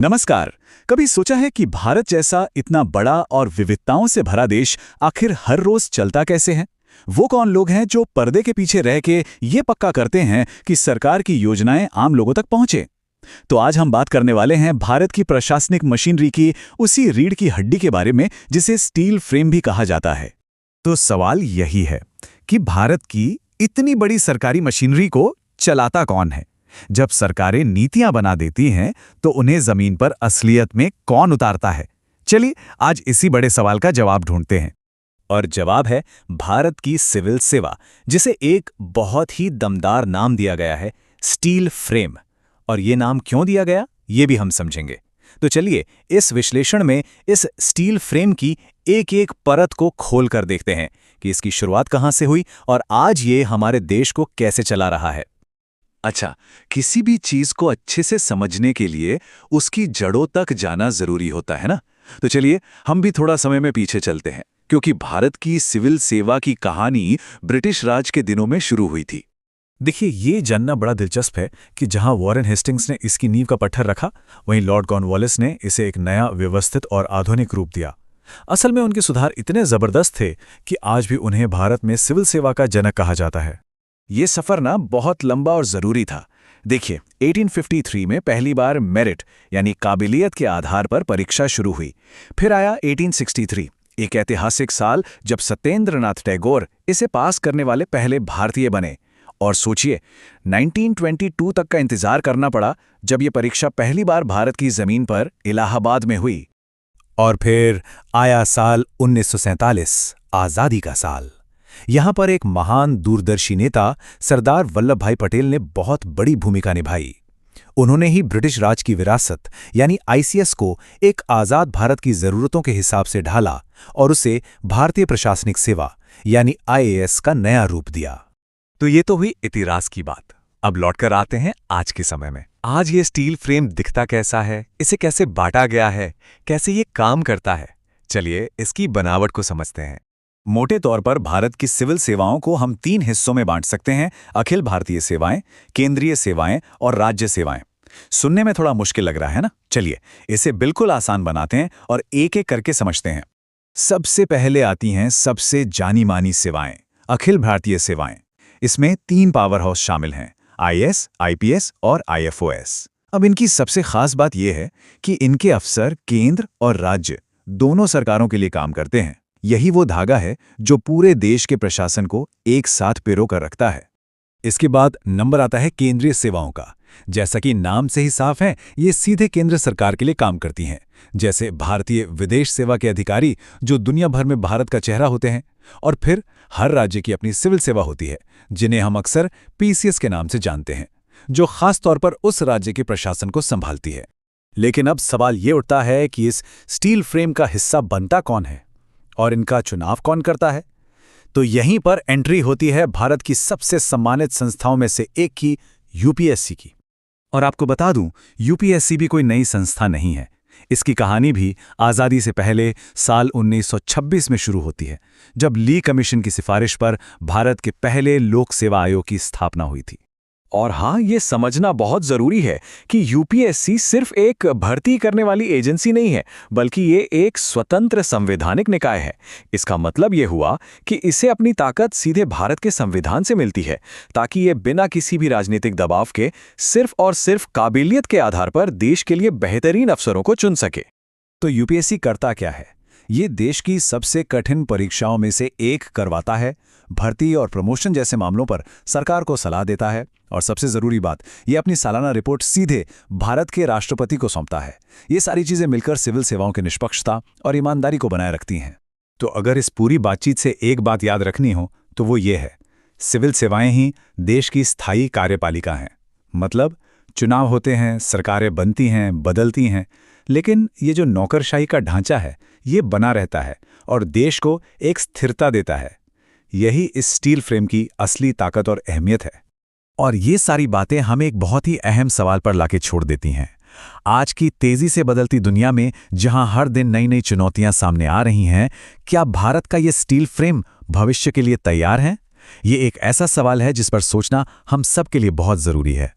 नमस्कार। कभी सोचा है कि भारत जैसा इतना बड़ा और विविधताओं से भरा देश आखिर हर रोज चलता कैसे है? वो कौन लोग हैं जो पर्दे के पीछे रह के ये पक्का करते हैं कि सरकार की योजनाएं आम लोगों तक पहुंचे? तो आज हम बात करने वाले हैं भारत की प्रशासनिक मशीनरी की उसी रीढ़ की हड्डी के बारे में जिसे स्टील फ्रेम भी कहा जाता है। तो सवाल यही है कि भारत की इतनी बड़ी सरकारी मशीनरी को चलाता कौन है? जब सरकारें नीतियां बना देती हैं तो उन्हें जमीन पर असलियत में कौन उतारता है? चलिए आज इसी बड़े सवाल का जवाब ढूंढते हैं। और जवाब है भारत की सिविल सेवा, जिसे एक बहुत ही दमदार नाम दिया गया है, स्टील फ्रेम। और ये नाम क्यों दिया गया, ये भी हम समझेंगे। तो चलिए इस विश्लेषण में इस स्टील फ्रेम की एक एक परत को खोल कर देखते हैं कि इसकी शुरुआत कहां से हुई और आज ये हमारे देश को कैसे चला रहा है। अच्छा, किसी भी चीज को अच्छे से समझने के लिए उसकी जड़ों तक जाना जरूरी होता है ना? तो चलिए हम भी थोड़ा समय में पीछे चलते हैं, क्योंकि भारत की सिविल सेवा की कहानी ब्रिटिश राज के दिनों में शुरू हुई थी। देखिए, ये जानना बड़ा दिलचस्प है कि जहां वॉरेन हेस्टिंग्स ने इसकी नींव का पत्थर रखा, वहीं लॉर्ड कॉर्नवालिस ने इसे एक नया, व्यवस्थित और आधुनिक रूप दिया। असल में उनके सुधार इतने जबरदस्त थे कि आज भी उन्हें भारत में सिविल सेवा का जनक कहा जाता है। ये सफर ना बहुत लंबा और जरूरी था। देखिए, 1853 में पहली बार मेरिट यानी काबिलियत के आधार पर परीक्षा शुरू हुई। फिर आया 1863, एक ऐतिहासिक साल जब सत्येंद्रनाथ टैगोर इसे पास करने वाले पहले भारतीय बने। और सोचिए, 1922 तक का इंतजार करना पड़ा जब ये परीक्षा पहली बार भारत की जमीन पर इलाहाबाद में हुई। और फिर आया साल 1947, आजादी का साल। यहां पर एक महान दूरदर्शी नेता सरदार वल्लभ भाई पटेल ने बहुत बड़ी भूमिका निभाई। उन्होंने ही ब्रिटिश राज की विरासत यानी आईसीएस को एक आजाद भारत की जरूरतों के हिसाब से ढाला और उसे भारतीय प्रशासनिक सेवा यानी आईएएस का नया रूप दिया। तो ये तो हुई इतिहास की बात। अब लौटकर आते हैं आज के समय में। आज ये स्टील फ्रेम दिखता कैसा है, इसे कैसे बांटा गया है, कैसे ये काम करता है, चलिए इसकी बनावट को समझते हैं। मोटे तौर पर भारत की सिविल सेवाओं को हम 3 हिस्सों में बांट सकते हैं: अखिल भारतीय सेवाएं, केंद्रीय सेवाएं और राज्य सेवाएं। सुनने में थोड़ा मुश्किल लग रहा है ना? चलिए इसे बिल्कुल आसान बनाते हैं और एक एक करके समझते हैं। सबसे पहले आती हैं सबसे जानी मानी सेवाएं, अखिल भारतीय सेवाएं। इसमें 3 पावर हाउस शामिल हैं: आईएएस, आईपीएस और आईएफओएस। अब इनकी सबसे खास बात यह है कि इनके अफसर केंद्र और राज्य दोनों सरकारों के लिए काम करते हैं। यही वो धागा है जो पूरे देश के प्रशासन को एक साथ पिरो कर रखता है। इसके बाद नंबर आता है केंद्रीय सेवाओं का। जैसा कि नाम से ही साफ है, ये सीधे केंद्र सरकार के लिए काम करती हैं, जैसे भारतीय विदेश सेवा के अधिकारी जो दुनिया भर में भारत का चेहरा होते हैं। और फिर हर राज्य की अपनी सिविल सेवा होती है, जिन्हें हम अक्सर पीसीएस के नाम से जानते हैं, जो खास तौर पर उस राज्य के प्रशासन को संभालती है। लेकिन अब सवाल ये उठता है कि इस स्टील फ्रेम का हिस्सा बनता कौन है और इनका चुनाव कौन करता है? तो यहीं पर एंट्री होती है भारत की सबसे सम्मानित संस्थाओं में से एक की, यूपीएससी की। और आपको बता दूं, यूपीएससी भी कोई नई संस्था नहीं है। इसकी कहानी भी आज़ादी से पहले साल 1926 में शुरू होती है, जब ली कमीशन की सिफारिश पर भारत के पहले लोक सेवा आयोग की स्थापना हुई थी। और हाँ, ये समझना बहुत जरूरी है कि यूपीएससी सिर्फ एक भर्ती करने वाली एजेंसी नहीं है, बल्कि ये एक स्वतंत्र संवैधानिक निकाय है। इसका मतलब ये हुआ कि इसे अपनी ताकत सीधे भारत के संविधान से मिलती है, ताकि ये बिना किसी भी राजनीतिक दबाव के सिर्फ और सिर्फ काबिलियत के आधार पर देश के लिए बेहतरीन अफसरों को चुन सके। तो यूपीएससी करता क्या है? ये देश की सबसे कठिन परीक्षाओं में से एक करवाता है, भर्ती और प्रमोशन जैसे मामलों पर सरकार को सलाह देता है, और सबसे जरूरी बात, ये अपनी सालाना रिपोर्ट सीधे भारत के राष्ट्रपति को सौंपता है। ये सारी चीजें मिलकर सिविल सेवाओं की निष्पक्षता और ईमानदारी को बनाए रखती हैं। तो अगर इस पूरी बातचीत से एक बात याद रखनी हो तो वो ये है, सिविल सेवाएं ही देश की स्थायी कार्यपालिका हैं। मतलब चुनाव होते हैं, सरकारें बनती हैं, बदलती हैं, लेकिन ये जो नौकरशाही का ढांचा है, ये बना रहता है और देश को एक स्थिरता देता है। यही इस स्टील फ्रेम की असली ताकत और अहमियत है। और ये सारी बातें हमें एक बहुत ही अहम सवाल पर लाके छोड़ देती हैं। आज की तेजी से बदलती दुनिया में, जहां हर दिन नई नई चुनौतियां सामने आ रही हैं, क्या भारत का ये स्टील फ्रेम भविष्य के लिए तैयार है? ये एक ऐसा सवाल है जिस पर सोचना हम सब के लिए बहुत जरूरी है।